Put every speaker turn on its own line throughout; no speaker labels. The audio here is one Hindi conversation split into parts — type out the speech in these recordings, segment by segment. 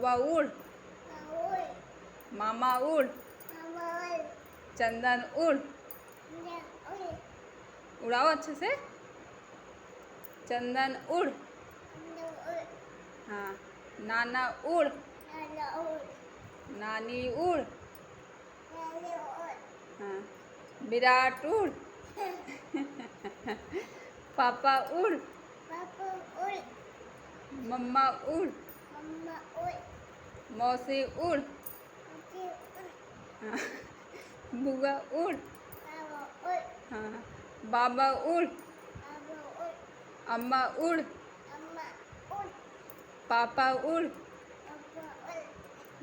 बाबा उड़, मामा उड़, चंदन उड़। उड़ाओ अच्छे से। चंदन उड़। हाँ। नाना उड़। नानी उड़। हाँ। विराट उड़। पापा उड़। मम्मा उड़। मौसी उड़। हाँ। बुआ उड़। हाँ। बाबा उड़। अम्मा उड़। पापा उड़।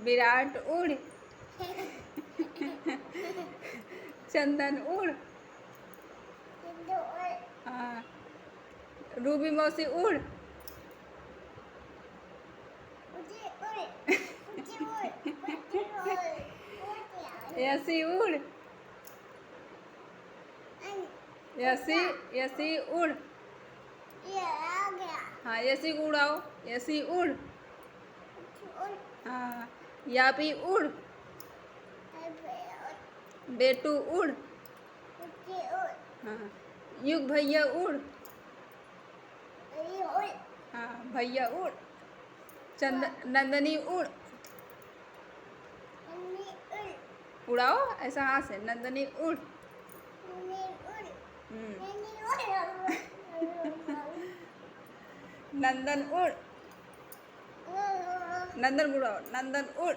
विराट उड़। चंदन उड़। हाँ। रूबी मौसी उड़। यसी उड़। यसी यसी उड़। हाँ यसी को उड़ाओ। यसी उड़। हाँ। यापी उड़। बेटू उड़। हाँ। युग भैया उड़। हाँ भैया उड़। नंदनी उड़। उड़ाओ ऐसा हाथ से। नंदनी उड़। नंदन उड़। नंदन उड़ाओ। नंदन उड़।